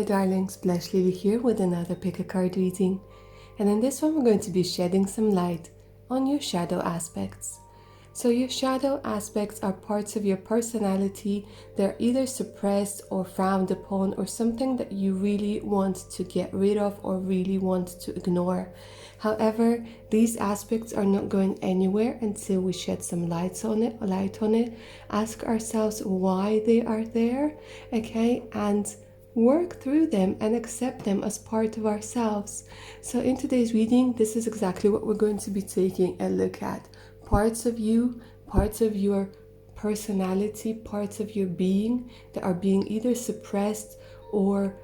darlings, Blush Lily here with another pick a card reading, and in this one we're going to be shedding some light on your shadow aspects. So your shadow aspects are parts of your personality that are either suppressed or frowned upon, or something that you really want to get rid of or really want to ignore. However, these aspects are not going anywhere until we shed some light on it, ask ourselves why they are there, okay, and work through them and accept them as part of ourselves. So in today's reading, this is exactly what we're going to be taking a look at. Parts of you, parts of your personality, parts of your being that are being either suppressed or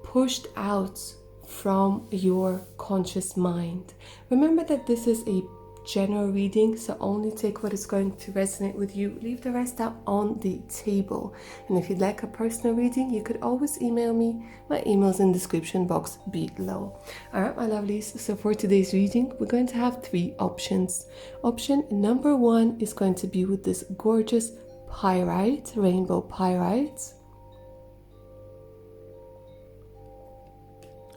pushed out from your conscious mind. Remember that this is a general reading, so only take what is going to resonate with you, leave the rest out on the table. And if you'd like a personal reading, you could always email me. My email's in the description box below. Alright, my lovelies, so for today's reading we're going to have 3 options. Option number 1 is going to be with this gorgeous pyrite, rainbow pyrite.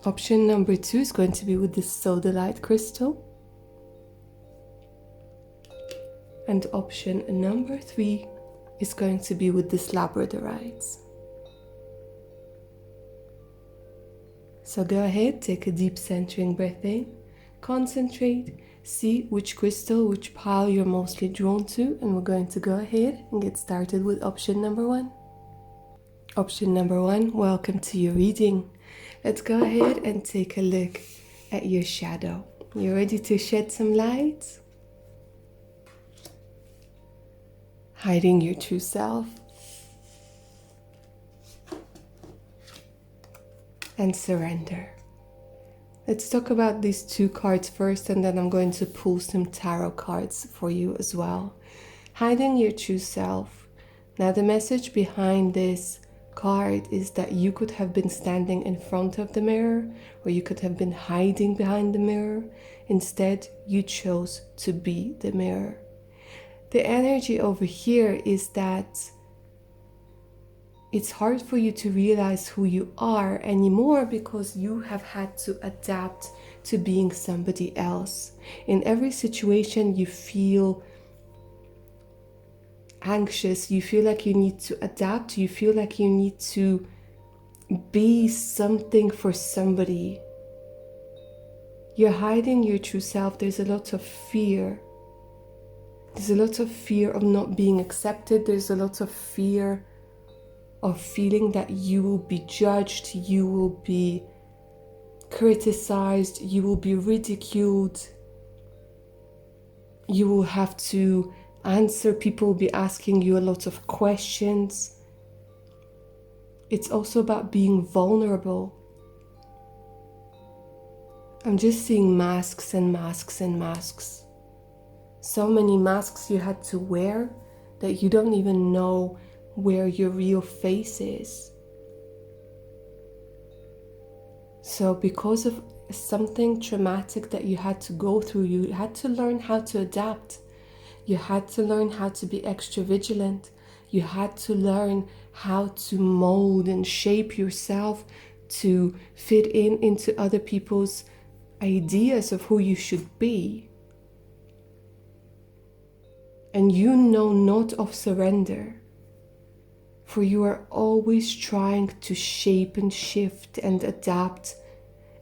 Option number 2 is going to be with this sodalite crystal. And option number 3 is going to be with this labradorite. So go ahead, take a deep centering breath in, concentrate, see which crystal, which pile you're mostly drawn to, and we're going to go ahead and get started with option number 1. Option number 1, welcome to your reading. Let's go ahead and take a look at your shadow. You ready to shed some light? Hiding your true self and surrender. Let's talk about these 2 cards first, and then I'm going to pull some tarot cards for you as well. Hiding your true self. Now the message behind this card is that you could have been standing in front of the mirror, or you could have been hiding behind the mirror. Instead, you chose to be the mirror. The energy over here is that it's hard for you to realize who you are anymore because you have had to adapt to being somebody else. In every situation you feel anxious, you feel like you need to adapt, you feel like you need to be something for somebody. You're hiding your true self. There's a lot of fear. There's a lot of fear of not being accepted. There's a lot of fear of feeling that you will be judged, you will be criticized, you will be ridiculed. You will have to answer. People will be asking you a lot of questions. It's also about being vulnerable. I'm just seeing masks and masks and masks. So many masks you had to wear that you don't even know where your real face is. So because of something traumatic that you had to go through, you had to learn how to adapt. You had to learn how to be extra vigilant. You had to learn how to mold and shape yourself to fit into other people's ideas of who you should be. And you know not of surrender, for you are always trying to shape and shift and adapt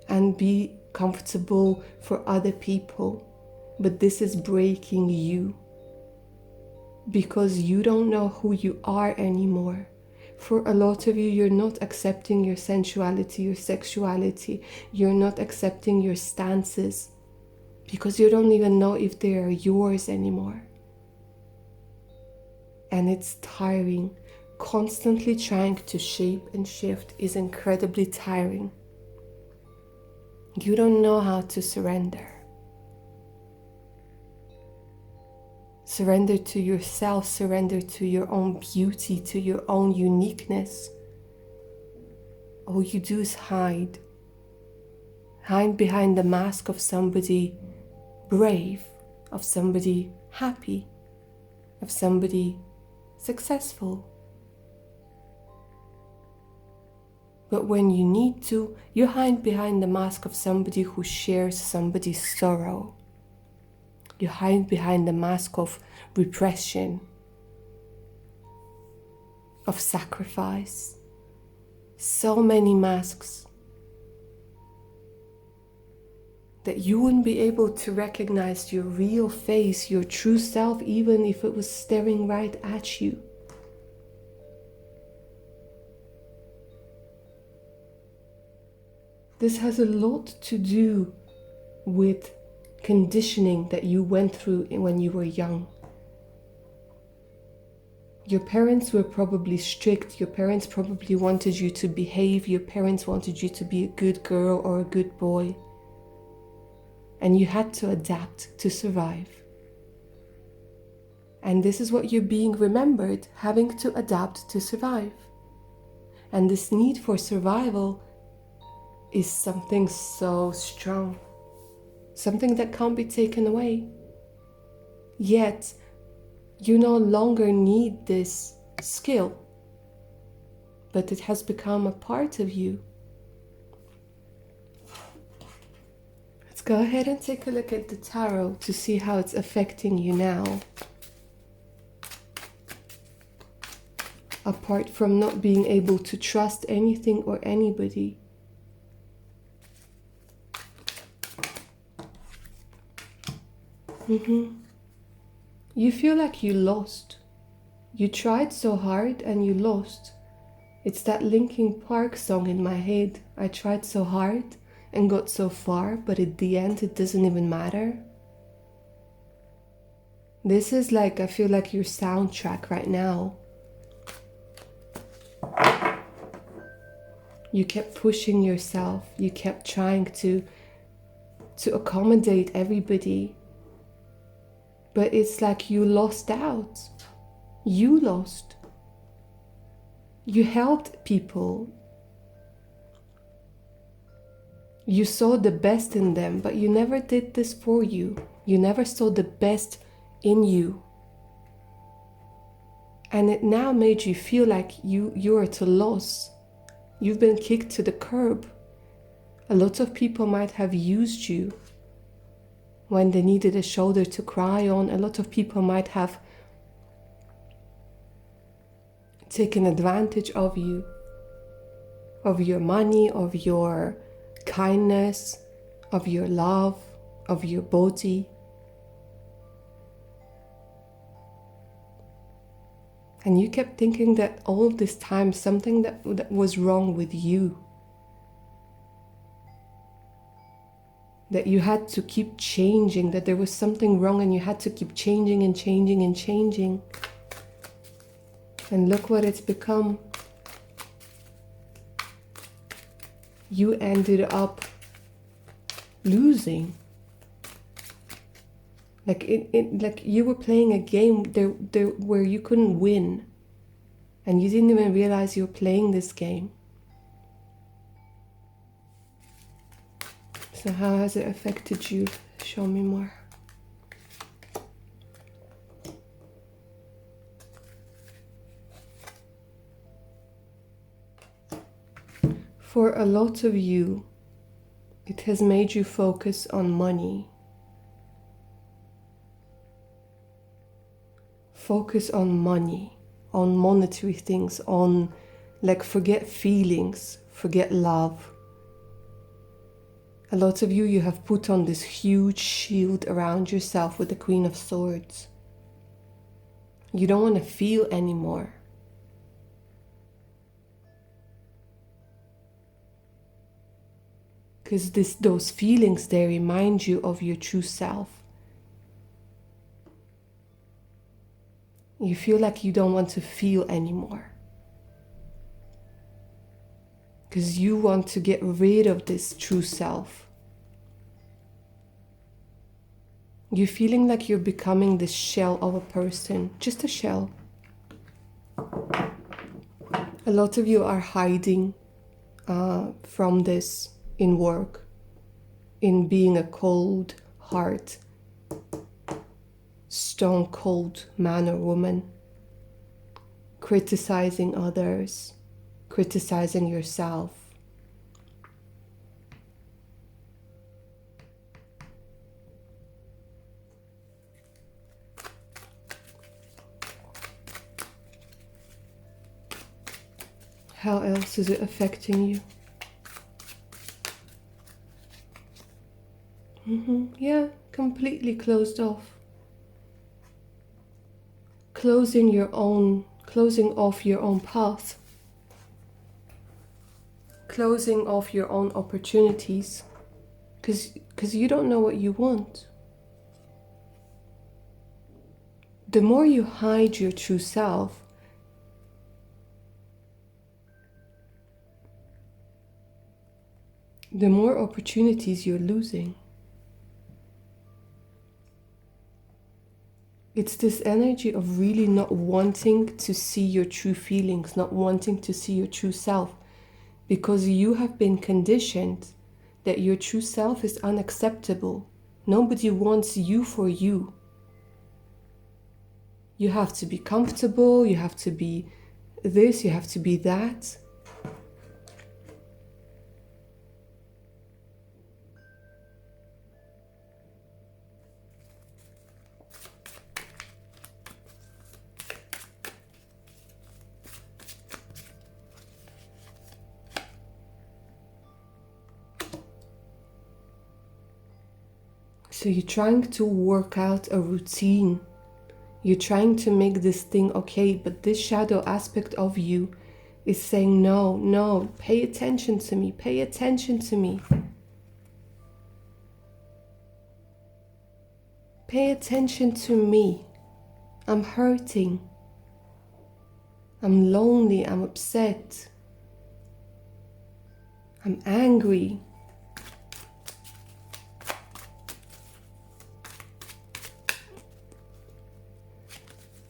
and be comfortable for other people. But this is breaking you because you don't know who you are anymore. For a lot of you, you're not accepting your sensuality, your sexuality. You're not accepting your stances because you don't even know if they are yours anymore. And it's tiring. Constantly trying to shape and shift is incredibly tiring. You don't know how to surrender. Surrender to yourself, surrender to your own beauty, to your own uniqueness. All you do is hide. Hide behind the mask of somebody brave, of somebody happy, of somebody successful. But when you need to, you hide behind the mask of somebody who shares somebody's sorrow. You hide behind the mask of repression, of sacrifice. So many masks that you wouldn't be able to recognize your real face, your true self, even if it was staring right at you. This has a lot to do with conditioning that you went through when you were young. Your parents were probably strict. Your parents probably wanted you to behave. Your parents wanted you to be a good girl or a good boy. And you had to adapt to survive. And this is what you're being remembered, having to adapt to survive. And this need for survival is something so strong, something that can't be taken away. Yet, you no longer need this skill, but it has become a part of you. Let's go ahead and take a look at the tarot to see how it's affecting you now. Apart from not being able to trust anything or anybody. You feel like you lost. You tried so hard and you lost. It's that Linkin Park song in my head. I tried so hard and got so far, but at the end it doesn't even matter. This is like, I feel like your soundtrack right now. You kept pushing yourself. You kept trying to accommodate everybody. But it's like you lost out. You lost. You helped people. You saw the best in them, but you never did this for you. You never saw the best in you. And it now made you feel like you're at a loss. You've been kicked to the curb. A lot of people might have used you when they needed a shoulder to cry on. A lot of people might have taken advantage of you, of your money, of your kindness, of your love, of your body. And you kept thinking that all of this time something that was wrong with you. That you had to keep changing, that there was something wrong and you had to keep changing and changing and changing. And look what it's become. You ended up losing. Like you were playing a game there where you couldn't win. And you didn't even realize you were playing this game. So how has it affected you? Show me more. For a lot of you, it has made you focus on money. Focus on money, on monetary things, on like forget feelings, forget love. A lot of you have put on this huge shield around yourself with the Queen of Swords. You don't want to feel anymore. Because those feelings, they remind you of your true self. You feel like you don't want to feel anymore. Because you want to get rid of this true self. You're feeling like you're becoming this shell of a person, just a shell. A lot of you are hiding from this in work, in being a cold heart, stone cold man or woman, criticizing others, criticizing yourself, How else is it affecting you? Yeah, completely closed off. Closing off your own path. Closing off your own opportunities. Because you don't know what you want. The more you hide your true self, the more opportunities you're losing. It's this energy of really not wanting to see your true feelings, not wanting to see your true self, because you have been conditioned that your true self is unacceptable. Nobody wants you for you. You have to be comfortable, you have to be this, you have to be that. So you're trying to work out a routine. You're trying to make this thing okay, but this shadow aspect of you is saying, no, no, pay attention to me, pay attention to me. Pay attention to me. I'm hurting. I'm lonely, I'm upset. I'm angry.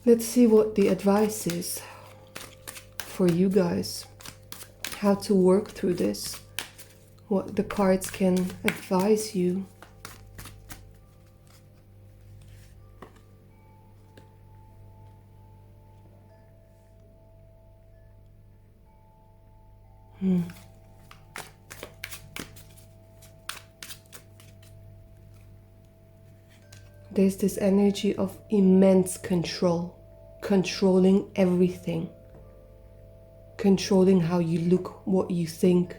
Let's see what the advice is for you guys. How to work through this. What the cards can advise you. There's this energy of immense control. Controlling everything. Controlling how you look, what you think,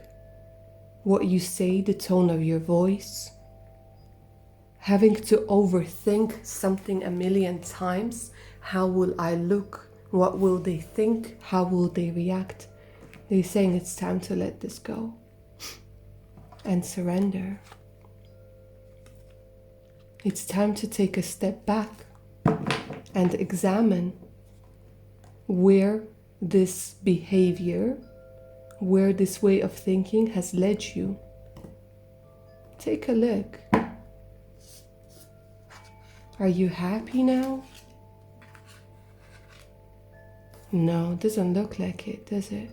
what you say, the tone of your voice. Having to overthink something a million times. How will I look? What will they think? How will they react? They're saying it's time to let this go and surrender. It's time to take a step back and examine where this behavior, where this way of thinking has led you. Take a look. Are you happy now? No, it doesn't look like it, does it?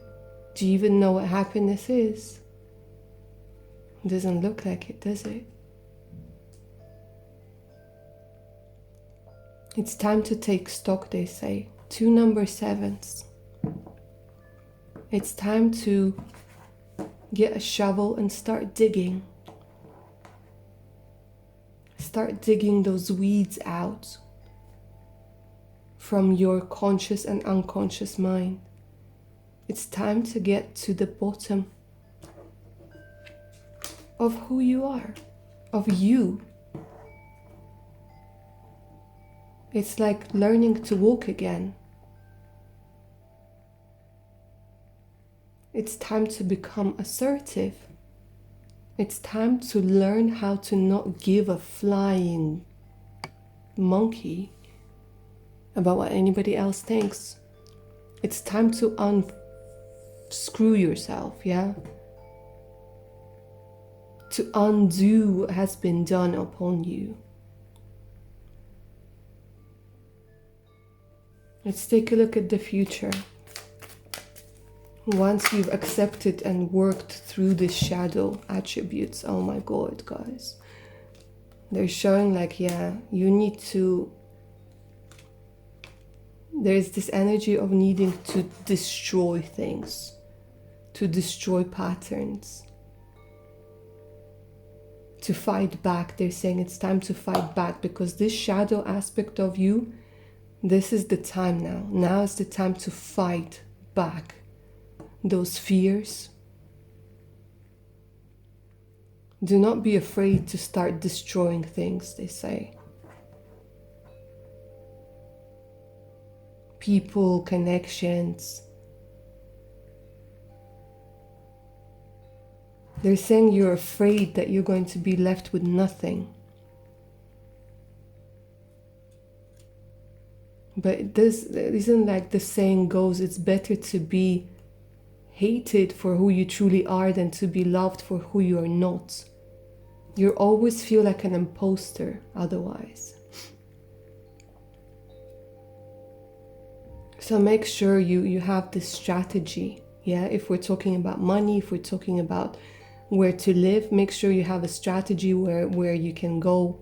Do you even know what happiness is? It doesn't look like it, does it? It's time to take stock, they say. 2 number 7s. It's time to get a shovel and start digging. Start digging those weeds out from your conscious and unconscious mind. It's time to get to the bottom of who you are, of you. It's like learning to walk again. It's time to become assertive. It's time to learn how to not give a flying monkey about what anybody else thinks. It's time to unscrew yourself, yeah? To undo what has been done upon you. Let's take a look at the future. Once you've accepted and worked through the shadow attributes, oh my God, guys. They're showing like, yeah, you need to... There's this energy of needing to destroy things, to destroy patterns, to fight back. They're saying it's time to fight back because this shadow aspect of you, this is the time now. Now is the time to fight back. those fears. Do not be afraid to start destroying things, they say. People, connections. They're saying you're afraid that you're going to be left with nothing. But this isn't like the saying goes, it's better to be hated for who you truly are than to be loved for who you are not. You always feel like an imposter otherwise. So make sure you have this strategy. Yeah, if we're talking about money, if we're talking about where to live, make sure you have a strategy where you can go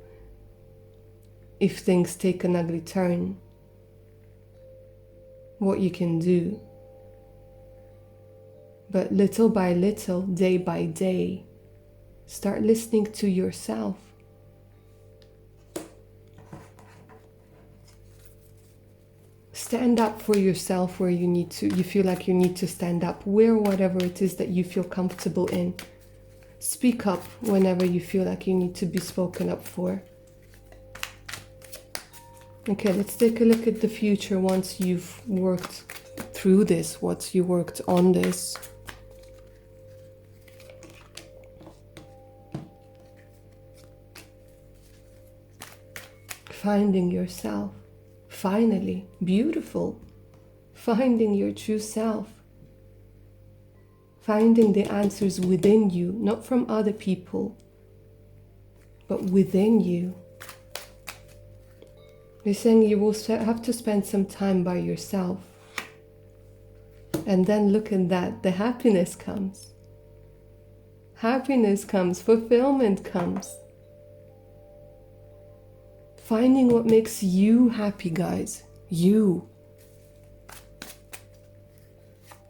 if things take an ugly turn. What you can do. But little by little, day by day, start listening to yourself. Stand up for yourself where you feel like you need to stand up. Wear whatever it is that you feel comfortable in. Speak up whenever you feel like you need to be spoken up for. Okay, let's take a look at the future once you've worked through this, once you worked on this. Finding yourself. Finally, beautiful. Finding your true self. Finding the answers within you, not from other people, but within you. They're saying you will have to spend some time by yourself. And then look at that, the happiness comes. Happiness comes, fulfillment comes. Finding what makes you happy, guys. You.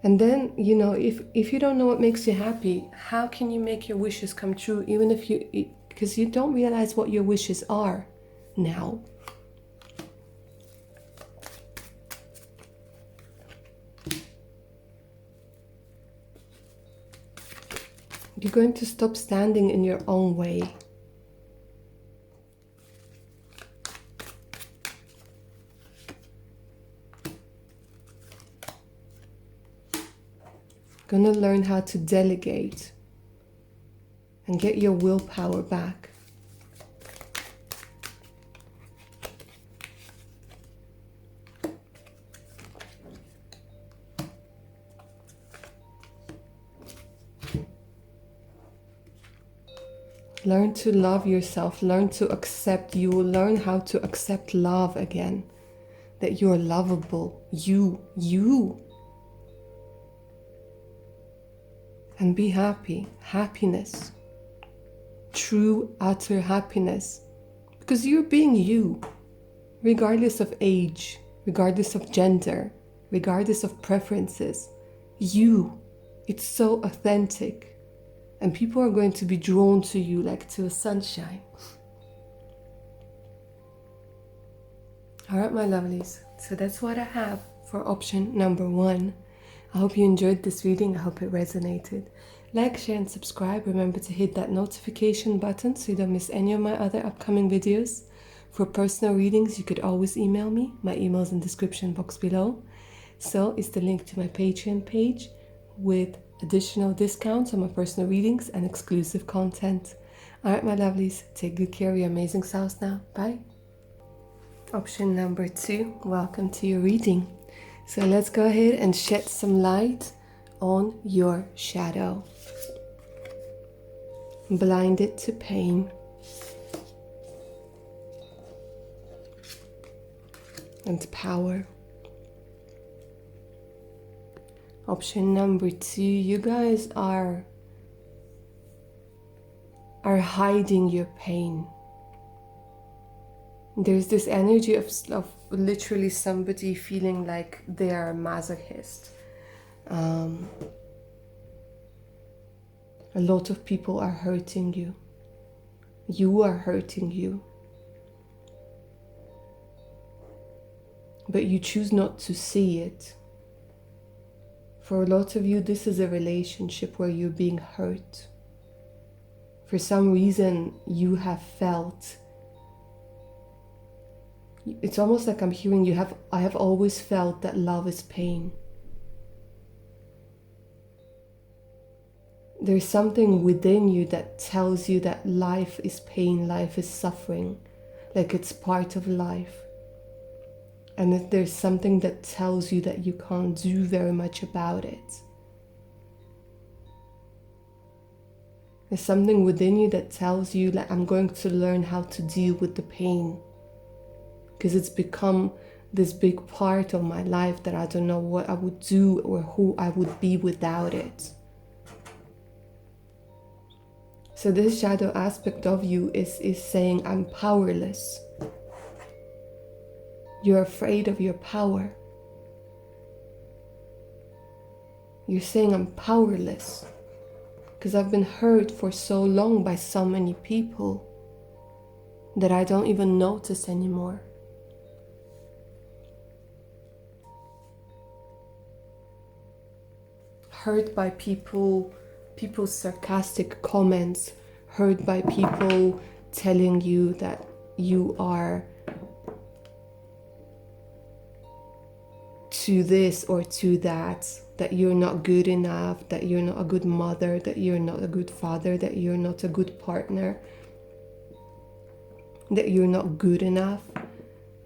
And then, if you don't know what makes you happy, how can you make your wishes come true? Because you don't realize what your wishes are now. You're going to stop standing in your own way. Gonna learn how to delegate and get your willpower back. Learn to love yourself. Learn to accept. You will learn how to accept love again. That you're lovable. You. And be happy. Happiness. True, utter happiness. Because you're being you. Regardless of age. Regardless of gender. Regardless of preferences. You. It's so authentic. And people are going to be drawn to you like to a sunshine. Alright, my lovelies. So that's what I have for option number 1. I hope you enjoyed this reading. I hope it resonated. Like, share, and subscribe. Remember to hit that notification button so you don't miss any of my other upcoming videos. For personal readings, you could always email me. My email is in the description box below. So is the link to my Patreon page with additional discounts on my personal readings and exclusive content. Alright, my lovelies, take good care of your amazing selves now. Bye. Option number 2, welcome to your reading. So let's go ahead and shed some light on your shadow. Blinded to pain. And power. Option number 2, you guys are hiding your pain. There's this energy of literally somebody feeling like they are a masochist. A lot of people are hurting you. You are hurting you. But you choose not to see it. For a lot of you, this is a relationship where you're being hurt. For some reason, you have felt, it's almost like I'm hearing I have always felt that love is pain. There's something within you that tells you that life is pain, life is suffering, like it's part of life. And that there's something that tells you that you can't do very much about it. There's something within you that tells you that I'm going to learn how to deal with the pain. Because it's become this big part of my life that I don't know what I would do or who I would be without it. So this shadow aspect of you is saying, I'm powerless. You're afraid of your power. You're saying I'm powerless because I've been hurt for so long by so many people that I don't even notice anymore. Hurt by people's sarcastic comments, hurt by people telling you that you are to this or to that you're not good enough, that you're not a good mother, that you're not a good father, that you're not a good partner, that you're not good enough,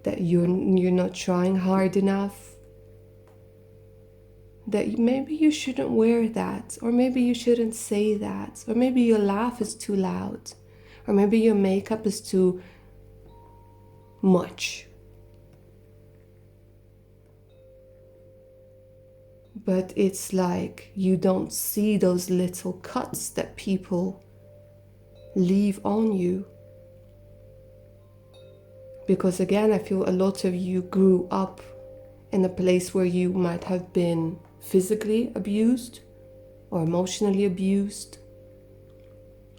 that you're not trying hard enough, that maybe you shouldn't wear that, or maybe you shouldn't say that, or maybe your laugh is too loud, or maybe your makeup is too much. But it's like you don't see those little cuts that people leave on you. Because again, I feel a lot of you grew up in a place where you might have been physically abused or emotionally abused,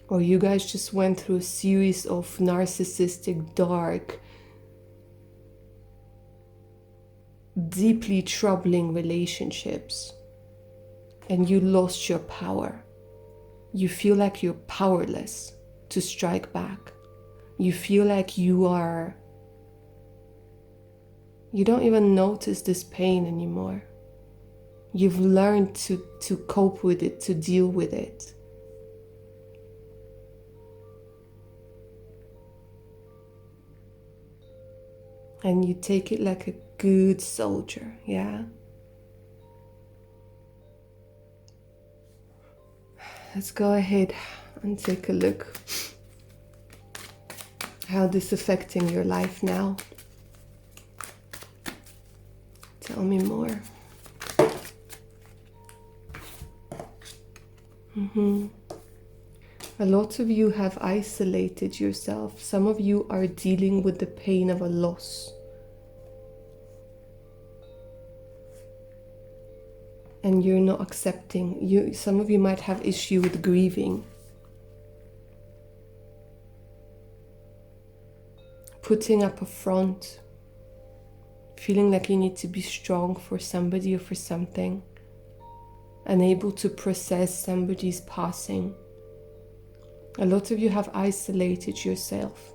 or you guys just went through a series of narcissistic, dark, deeply troubling relationships, and you lost your power. You feel like you're powerless to strike back. You feel like you don't even notice this pain anymore. You've learned to cope with it, to deal with it. And you take it like a good soldier, yeah? Let's go ahead and take a look how this is affecting your life now. Tell me more. A lot of you have isolated yourself. Some of you are dealing with the pain of a loss. And you're not accepting. Some of you might have issue with grieving. Putting up a front. Feeling like you need to be strong for somebody or for something. Unable to process somebody's passing. A lot of you have isolated yourself.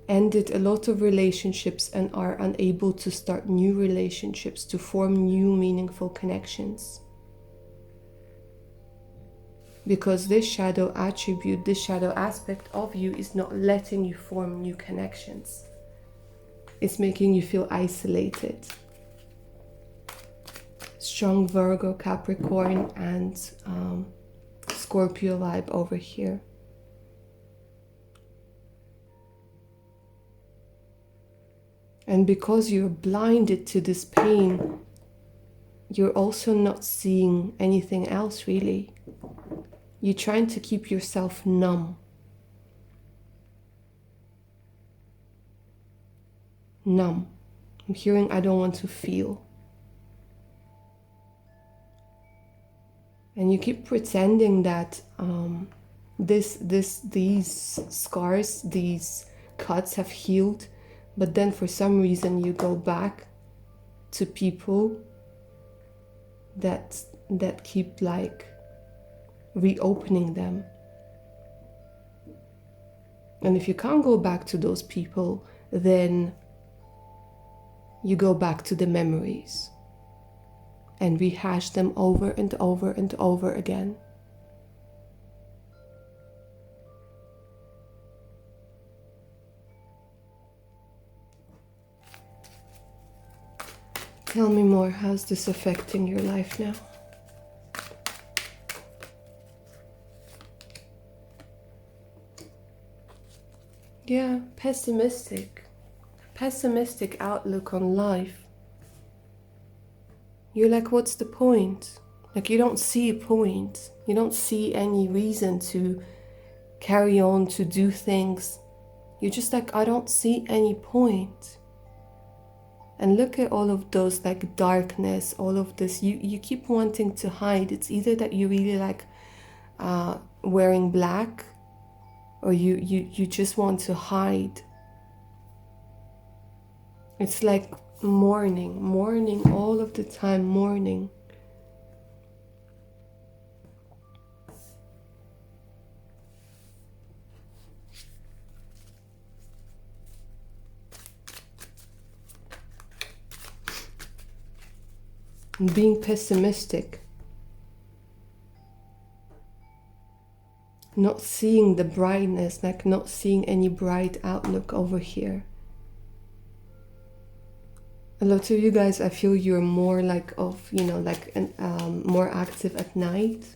Ended a lot of relationships and are unable to start new relationships, to form new meaningful connections. Because this shadow attribute, this shadow aspect of you is not letting you form new connections. It's making you feel isolated. Strong Virgo, Capricorn, and Scorpio vibe over here. And because you're blinded to this pain, you're also not seeing anything else really. You're trying to keep yourself numb. Numb. I'm hearing I don't want to feel. And you keep pretending that these scars, these cuts have healed, but then for some reason you go back to people that keep like reopening them. And if you can't go back to those people, then you go back to the memories and rehash them over and over and over again. Tell me more, how's this affecting your life now? Yeah, pessimistic outlook on life. You're like, what's the point? Like, you don't see a point. You don't see any reason to carry on, to do things. You're just like, I don't see any point. And look at all of those like darkness, all of this. You keep wanting to hide. It's either that you really like wearing black, or you just want to hide. It's like mourning all of the time, mourning. And being pessimistic. Not seeing the brightness, like not seeing any bright outlook over here. A lot of you guys, I feel you're more like more active at night.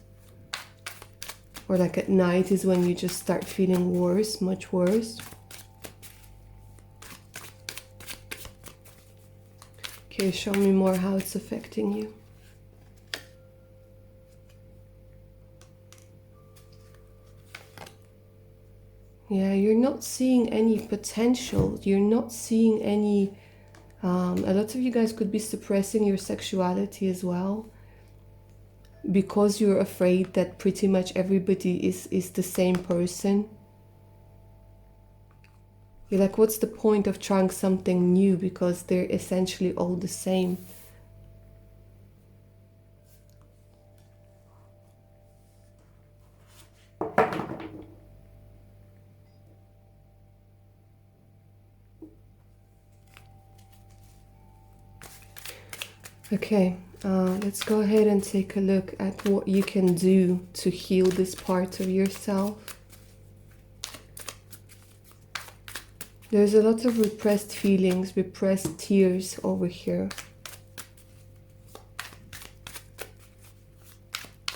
Or like at night is when you just start feeling worse, much worse. Okay, show me more how it's affecting you. Yeah, you're not seeing any potential. You're not seeing any... a lot of you guys could be suppressing your sexuality as well, because you're afraid that pretty much everybody is the same person. You're like, what's the point of trying something new, because they're essentially all the same. Okay, let's go ahead and take a look at what you can do to heal this part of yourself. There's a lot of repressed feelings, repressed tears over here.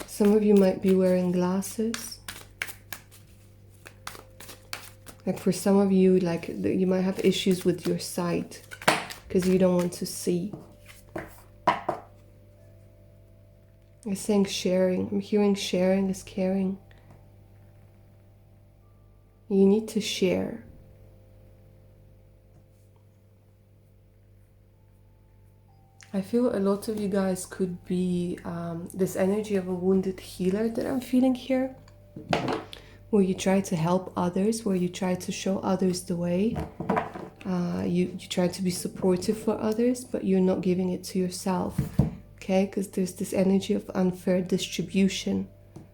Some of you might be wearing glasses. Like for some of you, like you might have issues with your sight because you don't want to see. I'm saying sharing. I'm hearing sharing is caring. You need to share. I feel a lot of you guys could be this energy of a wounded healer that I'm feeling here, where you try to help others, where you try to show others the way. You try to be supportive for others, but you're not giving it to yourself. Okay, because there's this energy of unfair distribution.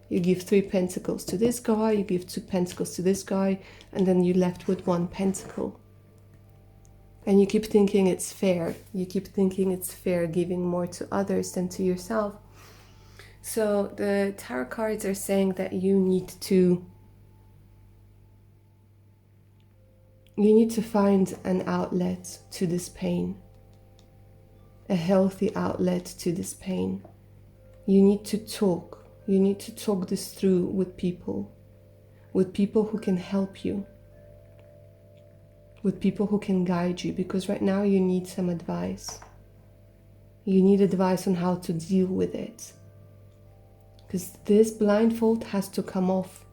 You give 3 pentacles to this guy, you give 2 pentacles to this guy, and then you're left with 1 pentacle. And you keep thinking it's fair. You keep thinking it's fair giving more to others than to yourself. So the tarot cards are saying that you need to find an outlet to this pain. A healthy outlet to this pain. You need to talk. You need to talk this through with people who can help you, with people who can guide you, because right now you need some advice. You need advice on how to deal with it, because this blindfold has to come off,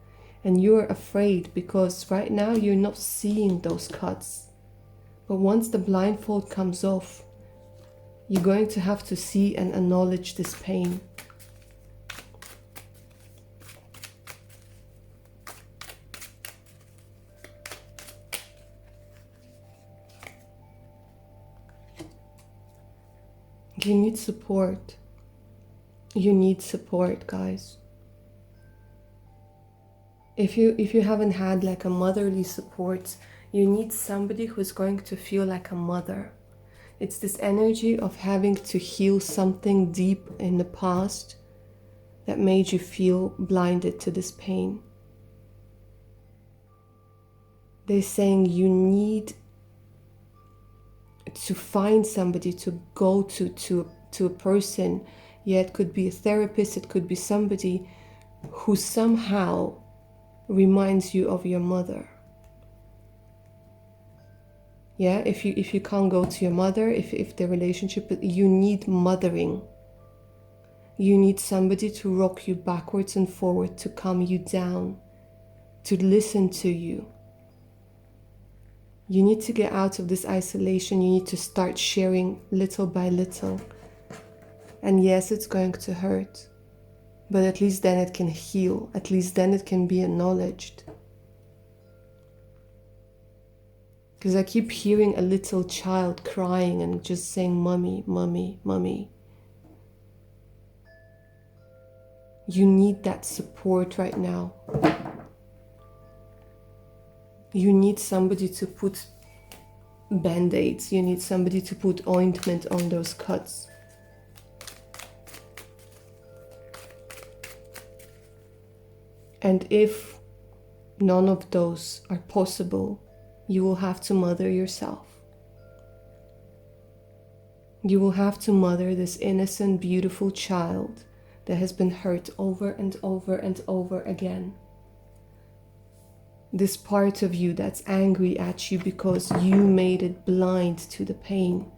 and you're afraid because right now you're not seeing those cuts. But once the blindfold comes off, you're going to have to see and acknowledge this pain. You need support. You need support, guys. If you haven't had like a motherly support, you need somebody who's going to feel like a mother. It's this energy of having to heal something deep in the past that made you feel blinded to this pain. They're saying you need to find somebody to go to a person. Yeah, it could be a therapist, it could be somebody who somehow reminds you of your mother. Yeah, if you can't go to your mother, if the relationship, you need mothering. You need somebody to rock you backwards and forward, to calm you down, to listen to you. You need to get out of this isolation. You need to start sharing little by little. And yes, it's going to hurt, but at least then it can heal. At least then it can be acknowledged. Because I keep hearing a little child crying and just saying, "Mommy, mommy, mommy." You need that support right now. You need somebody to put band-aids. You need somebody to put ointment on those cuts. And if none of those are possible, you will have to mother yourself. You will have to mother this innocent, beautiful child that has been hurt over and over and over again. This part of you that's angry at you because you made it blind to the pain.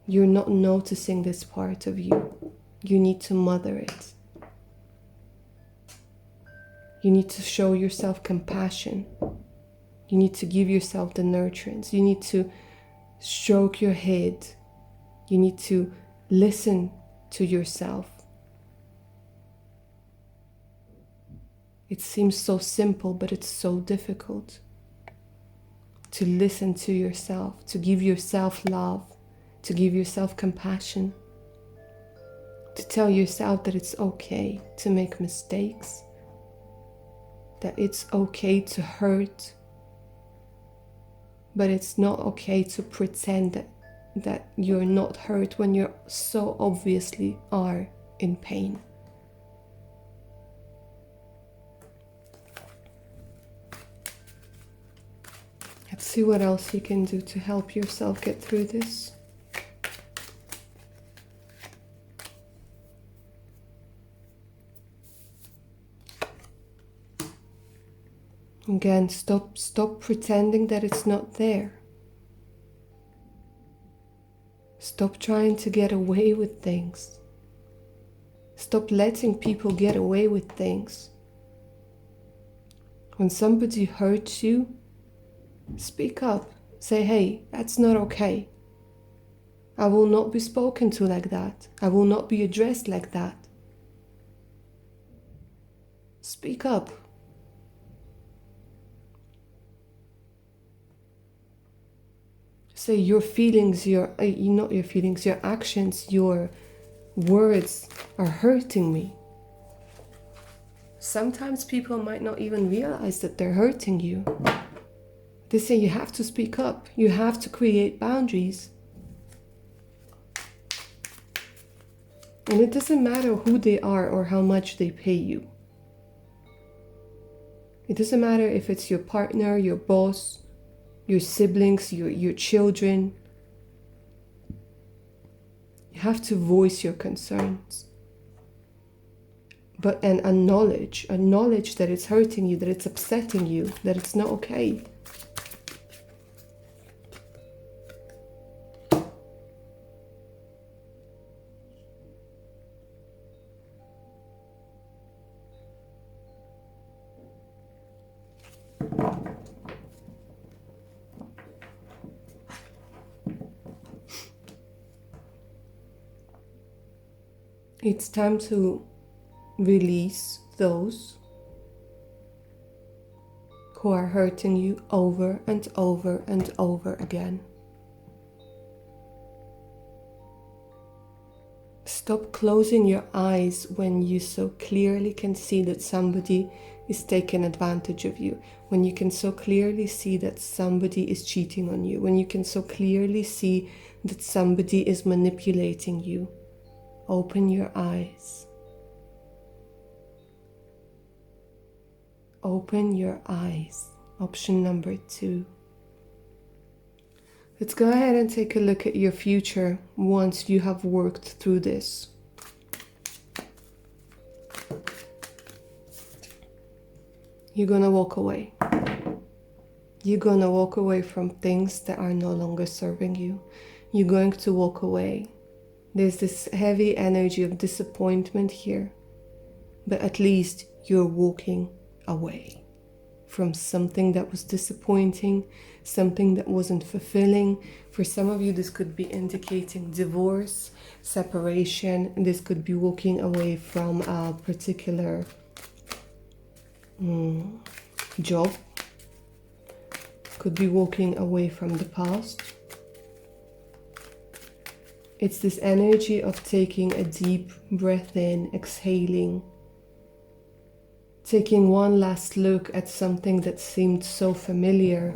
You're not noticing this part of you. You need to mother it. You need to show yourself compassion. You need to give yourself the nurturance. You need to stroke your head. You need to listen to yourself. It seems so simple, but it's so difficult to listen to yourself, to give yourself love, to give yourself compassion, to tell yourself that it's okay to make mistakes, that it's okay to hurt, but it's not okay to pretend that you're not hurt when you so obviously are in pain. Let's see what else you can do to help yourself get through this. Again, stop pretending that it's not there. Stop trying to get away with things. Stop letting people get away with things. When somebody hurts you, speak up. Say, "Hey, that's not okay. I will not be spoken to like that. I will not be addressed like that." Speak up. Say your feelings, not your feelings, your actions, your words are hurting me. Sometimes people might not even realize that they're hurting you. They say you have to speak up. You have to create boundaries. And it doesn't matter who they are or how much they pay you. It doesn't matter if it's your partner, your boss, your siblings, your children. You have to voice your concerns. But and acknowledge that it's hurting you, that it's upsetting you, that it's not okay. It's time to release those who are hurting you over and over and over again. Stop closing your eyes when you so clearly can see that somebody is taking advantage of you, when you can so clearly see that somebody is cheating on you, when you can so clearly see that somebody is manipulating you. Open your eyes. Open your eyes. Option number 2. Let's go ahead and take a look at your future once you have worked through this. You're gonna walk away. You're gonna walk away from things that are no longer serving you. You're going to walk away. There's this heavy energy of disappointment here, but at least you're walking away from something that was disappointing, something that wasn't fulfilling. For some of you, this could be indicating divorce, separation. This could be walking away from a particular job. Could be walking away from the past. It's this energy of taking a deep breath in, exhaling, taking one last look at something that seemed so familiar,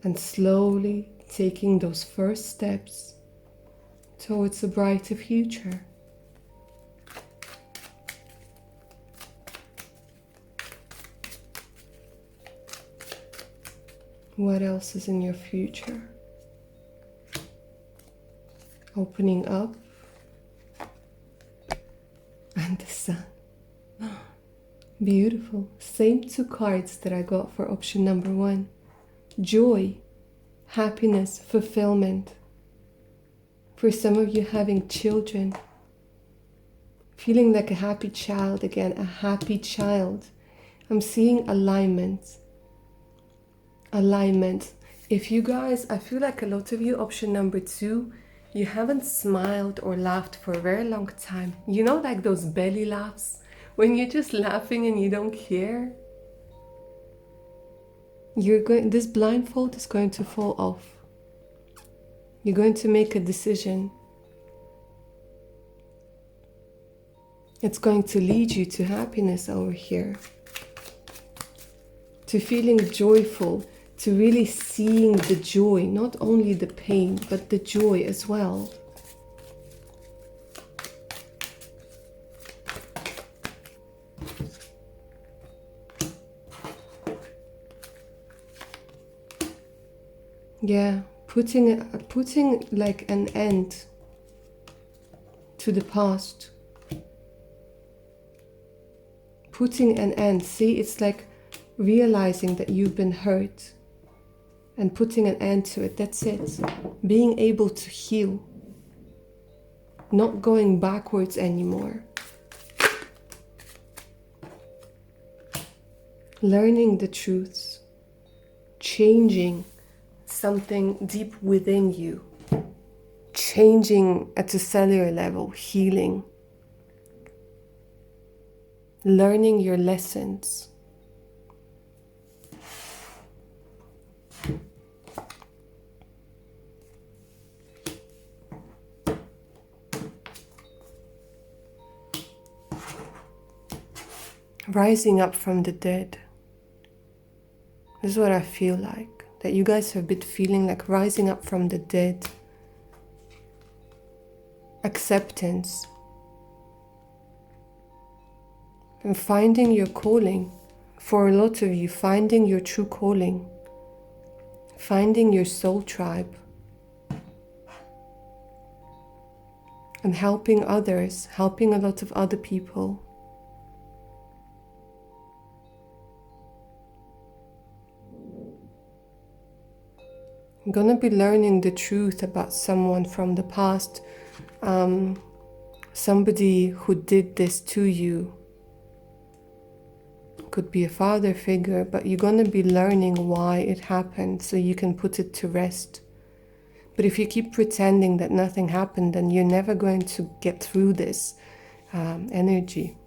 and slowly taking those first steps towards a brighter future. What else is in your future? Opening up, and the sun. Beautiful. Same 2 cards that I got for option number 1. Joy, happiness, fulfillment. For some of you, having children, feeling like a happy child again, a happy child. I'm seeing alignment. Alignment. If you guys, I feel like a lot of you, option number 2, you haven't smiled or laughed for a very long time. You know, like those belly laughs, when you're just laughing and you don't care. This blindfold is going to fall off. You're going to make a decision. It's going to lead you to happiness over here, to feeling joyful, to really seeing the joy, not only the pain, but the joy as well. Yeah, putting like an end to the past. Putting an end. See, it's like realizing that you've been hurt and putting an end to it. That's it. Being able to heal. Not going backwards anymore. Learning the truths. Changing something deep within you. Changing at a cellular level. Healing. Learning your lessons. Rising up from the dead. This is what I feel like. That you guys have been feeling like rising up from the dead. Acceptance. And finding your calling. For a lot of you, finding your true calling. Finding your soul tribe. And helping others, helping a lot of other people. I'm gonna be learning the truth about someone from the past. Somebody who did this to you. Could be a father figure, but you're gonna be learning why it happened so you can put it to rest. But if you keep pretending that nothing happened, then you're never going to get through this energy.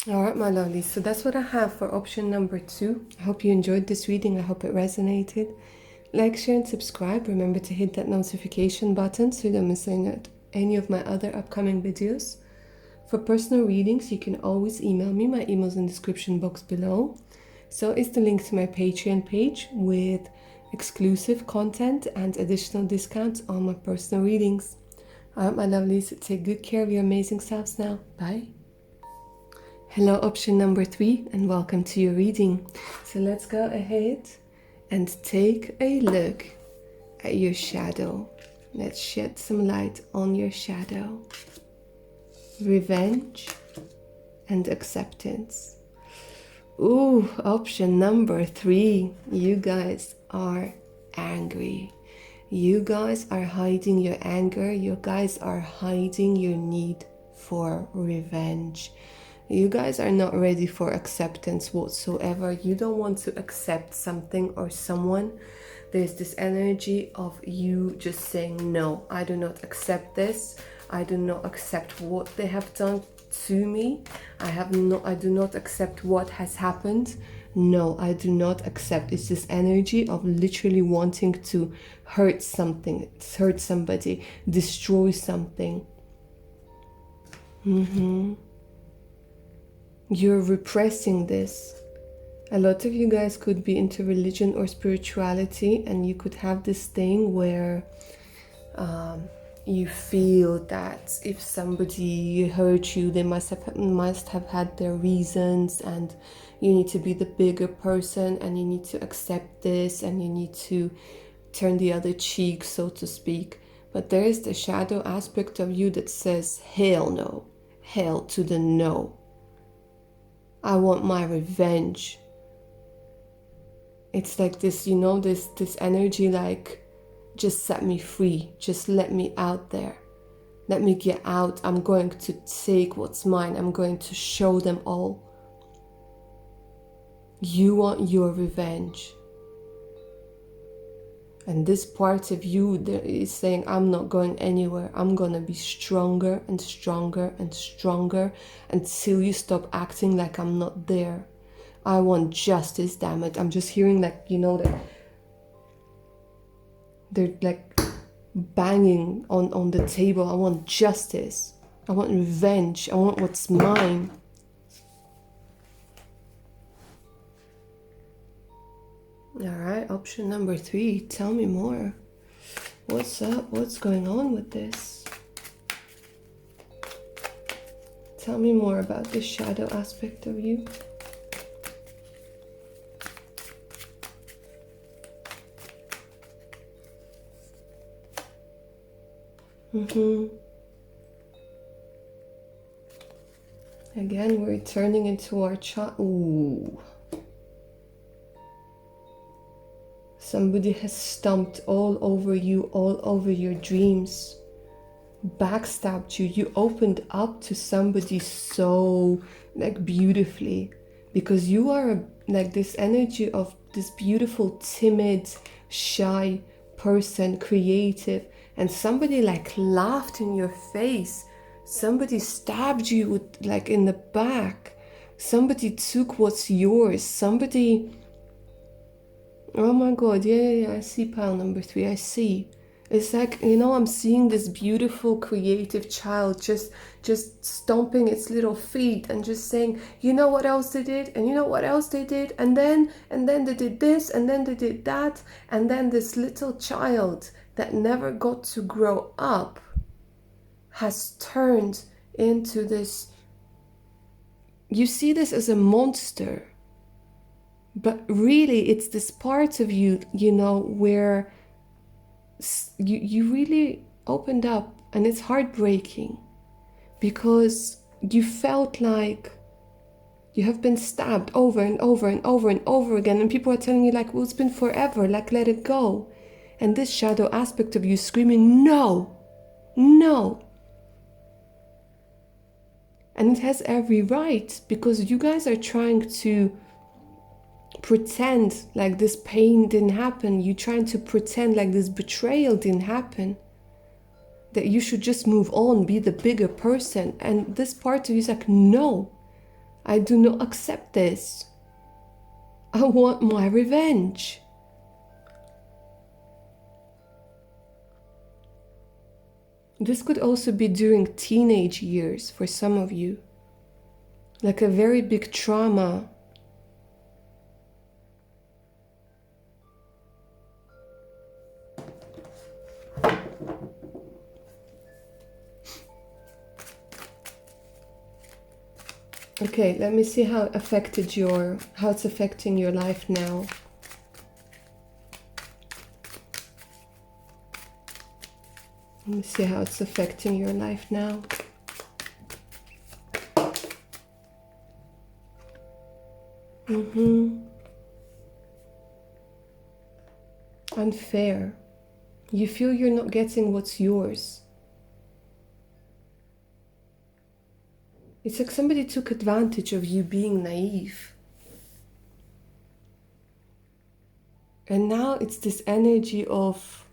All right, my lovely. So that's what I have for option number 2. I hope you enjoyed this reading. I hope it resonated. Like, share, and subscribe. Remember to hit that notification button so you don't miss any of my other upcoming videos. For personal readings, you can always email me. My email's in the description box below. So is the link to my Patreon page with exclusive content and additional discounts on my personal readings. All right, my lovelies, take good care of your amazing selves now. Bye. Hello, option number 3, and welcome to your reading. So let's go ahead and take a look at your shadow. Let's shed some light on your shadow. Revenge and acceptance. Ooh, option number 3. You guys are angry. You guys are hiding your anger. You guys are hiding your need for revenge. You guys are not ready for acceptance whatsoever. You don't want to accept something or someone. There's this energy of you just saying, no, I do not accept this. I do not accept what they have done to me. I do not accept what has happened. No, I do not accept. It's this energy of literally wanting to hurt something, hurt somebody, destroy something. You're repressing this. A lot of you guys could be into religion or spirituality, and you could have this thing where you feel that if somebody hurt you, they must have had their reasons, and you need to be the bigger person, and you need to accept this, and you need to turn the other cheek, so to speak. But there is the shadow aspect of you that says, hell no, hell to the no. I want my revenge. It's like this, you know, this energy like, just set me free. Just let me out there. Let me get out. I'm going to take what's mine. I'm going to show them all. You want your revenge. And this part of you is saying, I'm not going anywhere. I'm going to be stronger and stronger and stronger until you stop acting like I'm not there. I want justice, damn it. I'm just hearing like, you know, that they're like banging on the table. I want justice. I want revenge. I want what's mine. All right, option number 3. Tell me more. What's up? What's going on with this? Tell me more about this shadow aspect of you. Again, we're turning into our child. Ooh. Somebody has stomped all over you, all over your dreams, backstabbed you. You opened up to somebody so like beautifully, because you are like this energy of this beautiful, timid, shy person, creative, and somebody like laughed in your face. Somebody stabbed you with, like in the back. Somebody took what's yours. Somebody... Oh my God, yeah, I see pile number 3, I see. It's like, you know, I'm seeing this beautiful, creative child just stomping its little feet and just saying, you know what else they did? And you know what else they did? And then they did this, and then they did that. And then this little child that never got to grow up has turned into this... You see this as a monster. But really, it's this part of you, you know, where you really opened up, and it's heartbreaking because you felt like you have been stabbed over and over and over and over again, and people are telling you like, well, it's been forever, like, let it go. And this shadow aspect of you screaming, no, no. And it has every right, because you guys are trying to pretend like this pain didn't happen. You're trying to pretend like this betrayal didn't happen, that you should just move on, be the bigger person. And this part of you is like, no, I do not accept this. I want my revenge. This could also be during teenage years for some of you, like a very big trauma. Okay, let me see how it's affecting your life now. Let me see how it's affecting your life now. Unfair. You feel you're not getting what's yours. It's like somebody took advantage of you being naive. And now it's this energy of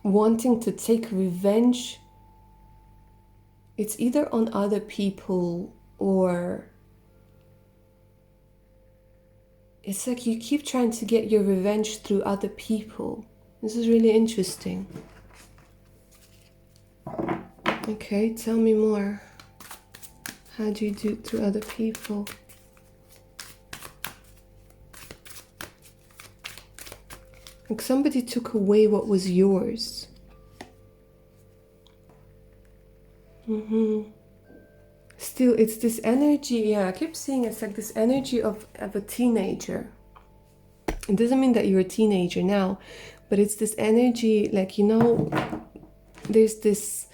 wanting to take revenge. It's either on other people or it's like you keep trying to get your revenge through other people. This is really interesting. Okay, tell me more. How do you do it to other people? Like somebody took away what was yours. Still, it's this energy, yeah, I keep seeing it's like this energy of a teenager. It doesn't mean that you're a teenager now, but it's this energy, like, you know, there's this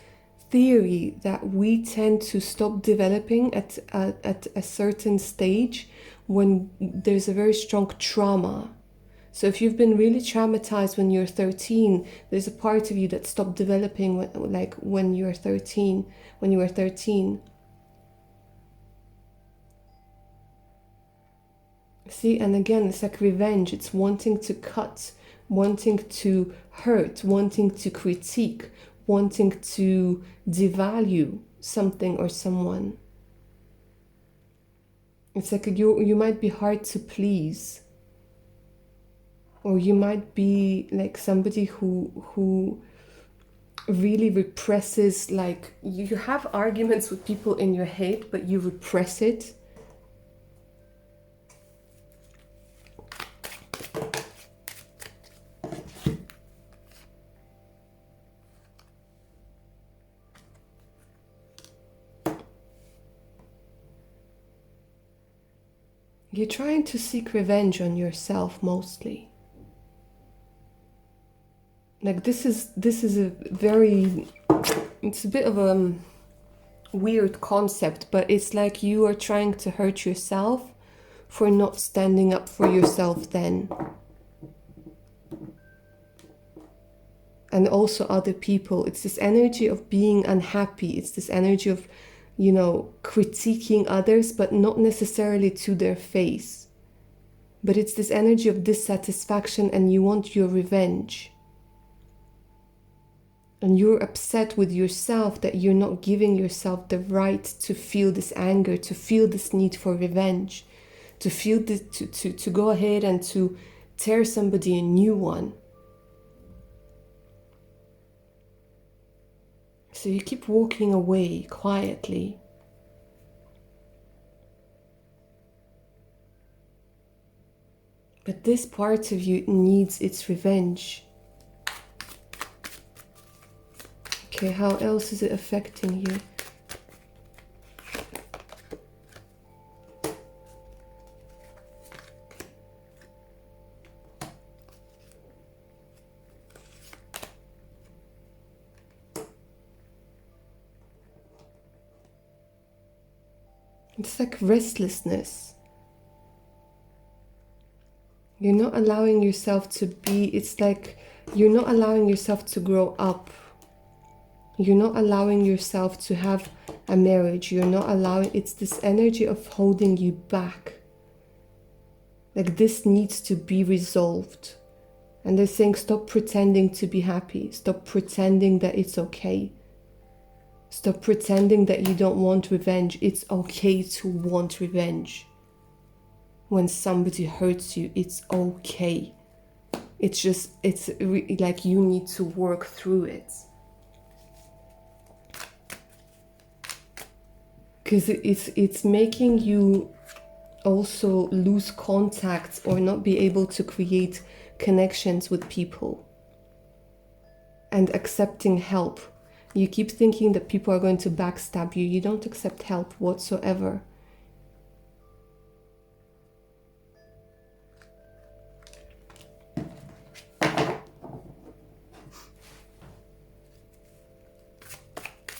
theory that we tend to stop developing at a certain stage when there's a very strong trauma. So if you've been really traumatized when you're 13, there's a part of you that stopped developing when you were 13. See, and again, it's like revenge. It's wanting to cut, wanting to hurt, wanting to critique, wanting to devalue something or someone. It's like you might be hard to please. Or you might be like somebody who really represses, like you have arguments with people in your head, but you repress it. You're trying to seek revenge on yourself mostly. Like this is a very, it's a bit of a weird concept, but it's like you are trying to hurt yourself for not standing up for yourself then. And also other people. It's this energy of being unhappy. It's this energy of, you know, critiquing others, but not necessarily to their face. But it's this energy of dissatisfaction and you want your revenge. And you're upset with yourself that you're not giving yourself the right to feel this anger, to feel this need for revenge, to feel this, to go ahead and to tear somebody a new one. So you keep walking away quietly. But this part of you needs its revenge. Okay, how else is it affecting you? It's like restlessness. You're not allowing yourself to be, it's like you're not allowing yourself to grow up. You're not allowing yourself to have a marriage. You're not allowing, it's this energy of holding you back. Like this needs to be resolved. And they're saying, stop pretending to be happy. Stop pretending that it's okay. Stop pretending that you don't want revenge. It's okay to want revenge. When somebody hurts you, it's okay. It's just, like you need to work through it. Because it's making you also lose contact or not be able to create connections with people. And accepting help. You keep thinking that people are going to backstab you. You don't accept help whatsoever.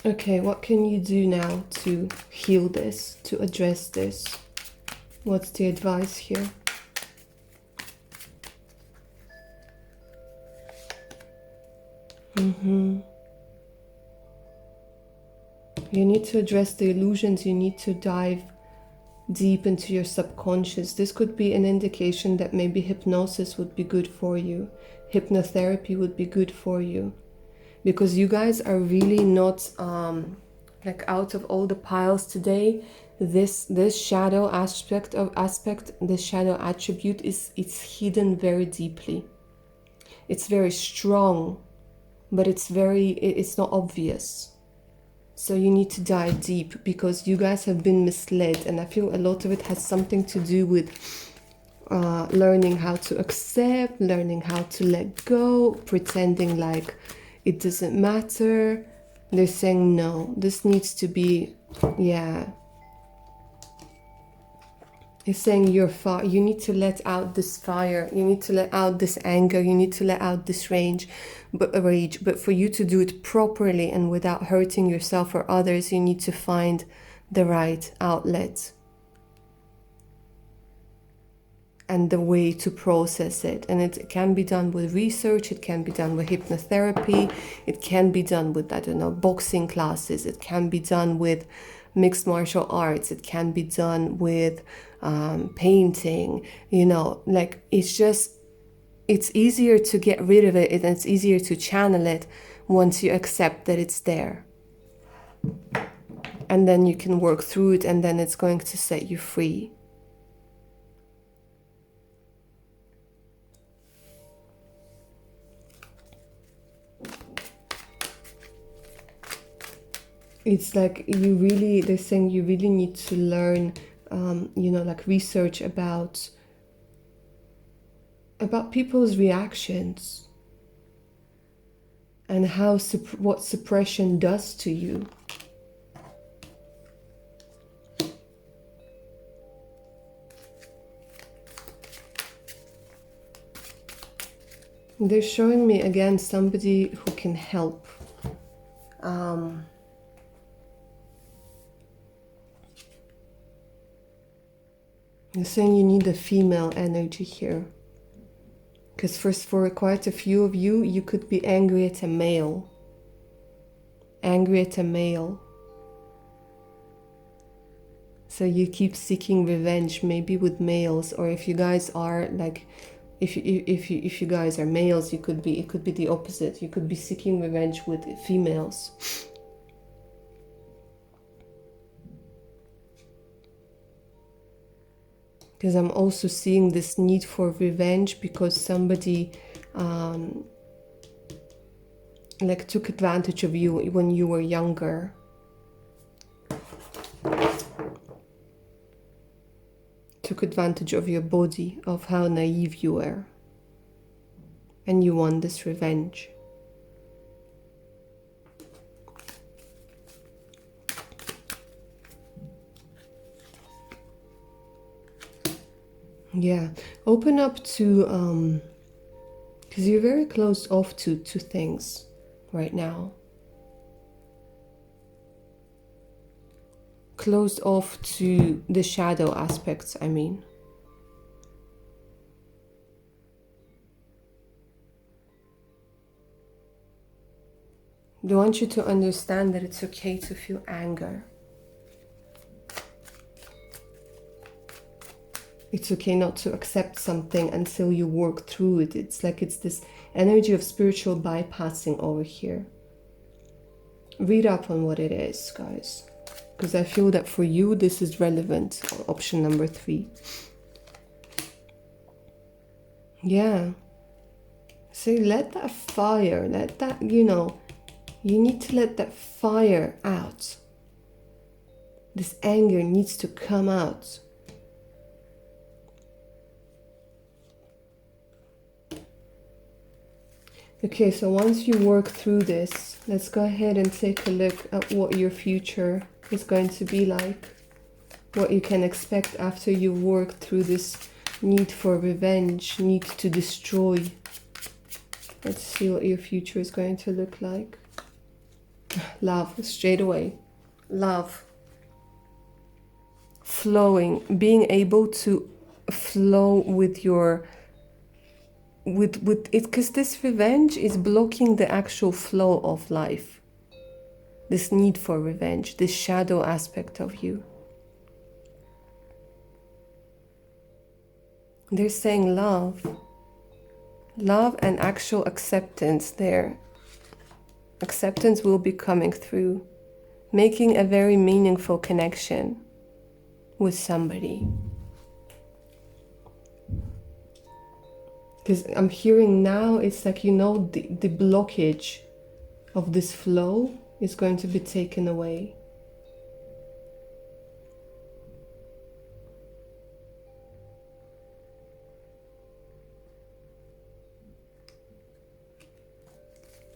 Okay, what can you do now to heal this, to address this? What's the advice here? You need to address the illusions. You need to dive deep into your subconscious. This could be an indication that maybe hypnosis would be good for you. Hypnotherapy would be good for you. Because you guys are really not, like out of all the piles today, this shadow this shadow attribute it's hidden very deeply. It's very strong, but it's not obvious. So you need to dive deep, because you guys have been misled, and I feel a lot of it has something to do with learning how to accept, learning how to let go, pretending like it doesn't matter. They're saying no, this needs to be, It's saying you need to let out this fire, you need to let out this anger, you need to let out this rage. But for you to do it properly and without hurting yourself or others, you need to find the right outlet and the way to process it. And it can be done with research, it can be done with hypnotherapy, it can be done with, boxing classes, it can be done with mixed martial arts, it can be done with painting, it's easier to get rid of it, and it's easier to channel it once you accept that it's there. And then you can work through it, and then it's going to set you free. It's like they're saying you really need to learn, research about people's reactions and what suppression does to you. They're showing me again somebody who can help. They're saying you need a female energy here. Because for quite a few of you, you could be angry at a male. Angry at a male. So you keep seeking revenge, maybe with males, or if you guys are if you guys are males, it could be the opposite. You could be seeking revenge with females. Because I'm also seeing this need for revenge because somebody took advantage of you when you were younger. Took advantage of your body, of how naive you were. And you want this revenge. Yeah, open up to, because you're very closed off to things right now. Closed off to the shadow aspects, I mean. I want you to understand that it's okay to feel anger. It's okay not to accept something until you work through it. It's like it's this energy of spiritual bypassing over here. read up on what it is, guys, because I feel that for you this is relevant. Option number 3. Yeah. So let that fire, let that, you need to let that fire out. This anger needs to come out. Okay, so once you work through this, let's go ahead and take a look at what your future is going to be like. What you can expect after you work through this need for revenge, need to destroy. Let's see what your future is going to look like. Love, straight away. Love. Flowing, being able to flow with your with it, because this revenge is blocking the actual flow of life. This need for revenge, this shadow aspect of you. They're saying love and actual acceptance there. Acceptance will be coming through, making a very meaningful connection with somebody. Because I'm hearing now, it's like, the blockage of this flow is going to be taken away.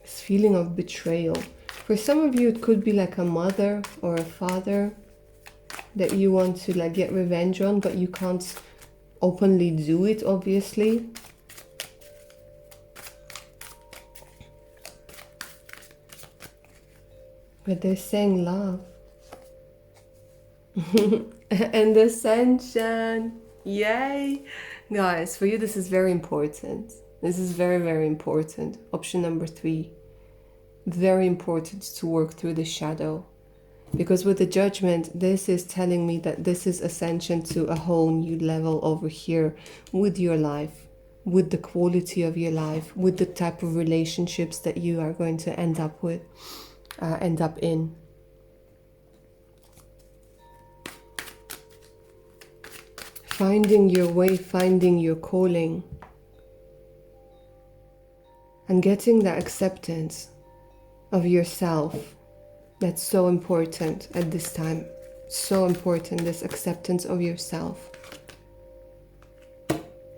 This feeling of betrayal. For some of you, it could be like a mother or a father that you want to get revenge on, but you can't openly do it, obviously. But they're saying love. And ascension. Yay! Guys, for you this is very important. This is very, very important. Option number 3. Very important to work through the shadow. Because with the judgment, this is telling me that this is ascension to a whole new level over here with your life, with the quality of your life, with the type of relationships that you are going to end up in. Finding your way, finding your calling, and getting the acceptance of yourself. That's so important at this time. So important, this acceptance of yourself.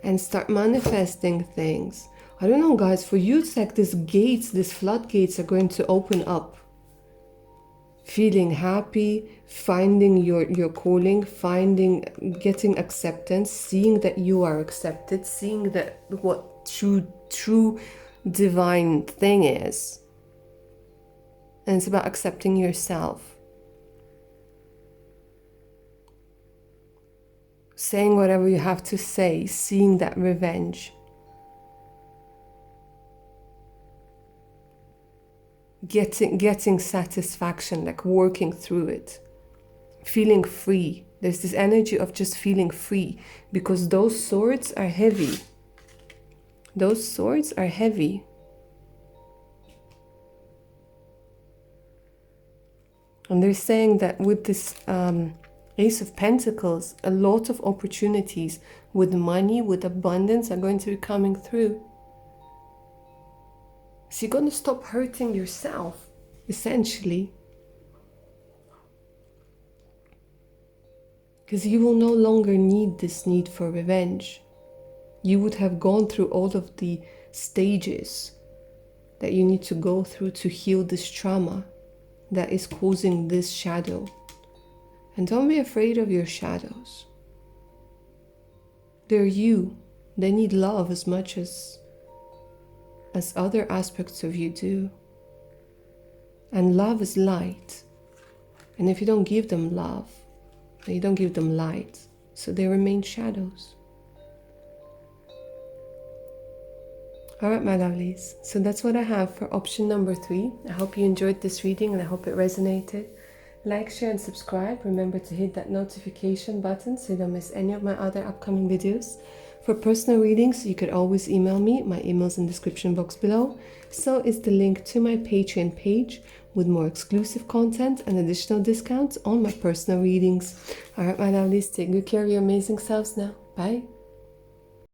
And start manifesting things. I don't know, guys, for you it's like these floodgates are going to open up. Feeling happy, finding your calling, getting acceptance, seeing that you are accepted, seeing that what true divine thing is. And it's about accepting yourself. Saying whatever you have to say, seeing that revenge. Getting satisfaction, like working through it. Feeling free. There's this energy of just feeling free, because those swords are heavy. Those swords are heavy. And they're saying that with this Ace of Pentacles, a lot of opportunities with money, with abundance are going to be coming through. So you're going to stop hurting yourself, essentially. Because you will no longer need this need for revenge. You would have gone through all of the stages that you need to go through to heal this trauma that is causing this shadow. And don't be afraid of your shadows. They're you. They need love as much as other aspects of you do. And love is light. And if you don't give them love, then you don't give them light. So they remain shadows. Alright, my lovelies. So that's what I have for option number 3. I hope you enjoyed this reading and I hope it resonated. Like, share and subscribe. Remember to hit that notification button so you don't miss any of my other upcoming videos. For personal readings, you could always email me. My email's in the description box below. So is the link to my Patreon page, with more exclusive content and additional discounts on my personal readings. Alright, my lovelies, take good care of your amazing selves now. Bye.